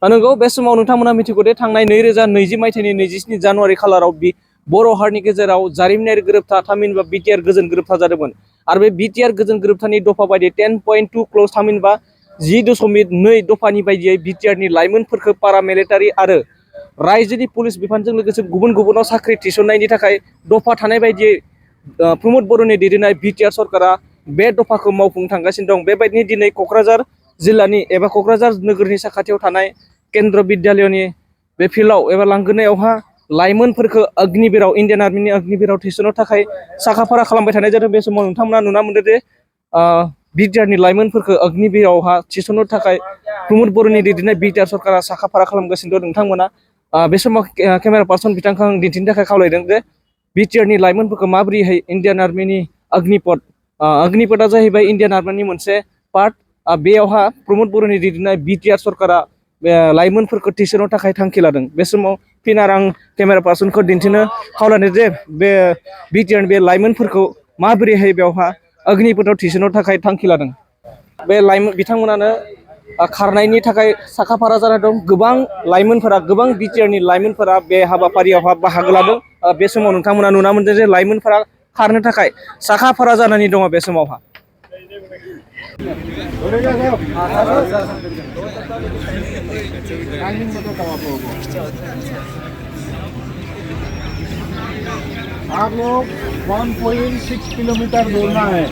नंगौ बे समाव नोंथांमोना मिथिगौ दे थांनाय 2020 मायथाइनि 27 जानुवारि खालाराव बर' हारिनि गेजेराव जारिमिनारि गोरोबथा थामहिनबा BTR गोजोन गोरोबथा जादोंमोन आरो बे BTR गोजोन गोरोबथानि दफा बायदियै 10.2 क्लज थामहिनबा 10.2 दफानि बायदियै BTR नि लाइमोनफोरखौ पारामिलिटारि आरो रायजोनि पुलिस बिफानजों लोगोसे गुबुन गुबुनाव साख्रि थिसननायनि थाखाय दफा थानाय बायदियै प्रमद बर'नि दैदेननाय BTR सरकारा बे दफाखौ मावफुंनो थांगासिनो दं। बेबायदिनो दिनै क'क्राझार जिल्लानि एबा क'क्राझार नोगोरनि साखाथियाव थानाय केन्द्र बिद्यालयनि बे फिल्डआव एबा लांगोनायावहा लाइमोनफोरखौ अग्निवीराव इण्डियान आर्मिनि अग्निवीराव थिसननो थाखाय साखाफारा खालामबाय थानाय जादों। बे समाव नोंथांमोना नुना मोनदों जे BTR नि लाइमोनफोरखौ अग्निवीरावहा थिसननो थाखाय प्रमद बर'नि दैदेननाय BTR सरकारा साखाफारा खालामगासिनो दं। नोंथांमोना बे समाव केमेरा पार्सन बिथांखौ आं दिन्थिनो थाखाय खावलायदों जे BTR नि लाइमोनफोरखौ माबोरैहाय इण्डियान आर्मिनि अग्निपथआ जाहैबाय इण्डियान आर्मिनि मोनसे पार्ट। बेयावहा प्रमद बर'नि दैदेननाय BTR सरकारा लाइमोनफोरखौ थिसननो थाखाय थांखि लादों। बे समाव फिन आरो आं केमेरा पार्सनखौ दिन्थिनो खावलायदों जे बे BTR नि बे लाइमोनफोरखौ माबोरैहाय बेवहा अग्निपथआव थिसननो थाखाय थांखि लादों। बे लाइमोन बिथांमोनानो खारनायनि थाखाय साखाफारा जाना दं। गोबां लाइमोनफोरा गोबां BTR नि लाइमोनफोरा बे हाबाफारियावहा बाहागो लादों। बे समाव नोंथांमोना नुना मोनदों जे लाइमोनफोरा खारनो थाखाय साखाफारा जानानै दङ बे समावहा। आप लोग 1.6 किलोमीटर दौड़ना है,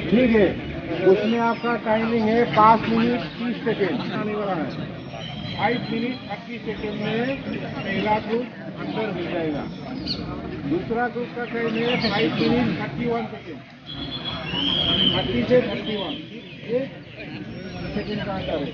ठीक है। उसमें आपका टाइमिंग है 5 मिनट 30 सेकेंड आने वाला है। 5 मिनट 30 सेकेंड में पहला ग्रुप अंदर हो जाएगा। दूसरा ग्रुप का टाइम है 5 मिनट 31 सेकेंड, 30 से 31 एक सेकेंड का अंतर है।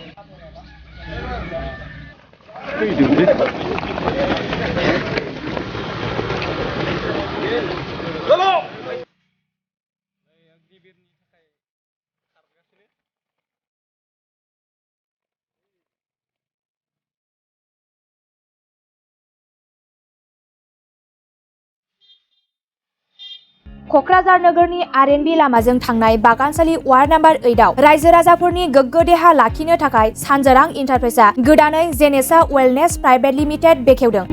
क'क्राझार नोगोरनि RNB लामाजों थांनाय बागानसालि वार्ड नम्बर 8 आव रायजो राजाफोरनि गोग्गो देहा लाखिनो थाखाय सानजोरां इन्टारप्राइजआ गोदानै जेनेसा वेलनेस प्राइभेट लिमिटेड बेखेवदों।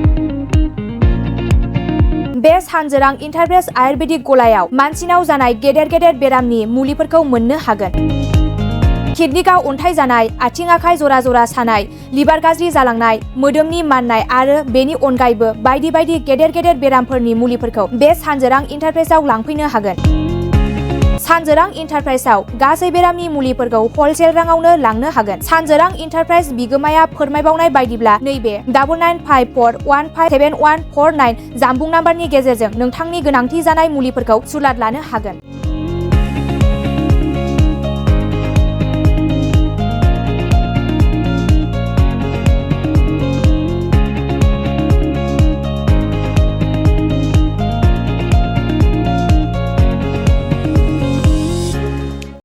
बे सानजोरां इन्टारप्राइज आयुर्वेदिक गलायाव मानसिनाव जानाय गेदेर गेदेर बेरामनि मुलिफोरखौ मोननो हागोन। किडनिकआव अन्थाइ जानाय, आथिं आखाइ जरा जरा सानाय, लिभार गाज्रि जालांनाय, मोदोमनि माननाय आरो बेनि अनगायैबो बायदि बायदि गेदेर गेदेर बेरामफोरनि मुलिफोरखौ बे सानजोरां इन्टारप्राइजआव लांफैनो हागोन। सानजोरां इन्टारप्राइजआव गासै बेरामनि मुलिफोरखौ हलसेल राङावनो लांनो हागोन। सानजोरां इन्टारप्राइज बिगोमाया फोरमायबावनाय बायदिब्ला नैबे 9954157149 जानबुं नाम्बारनि गेजेरजों नोंथांनि गोनांथि जानाय मुलिफोरखौ सुलाद लानो हागोन।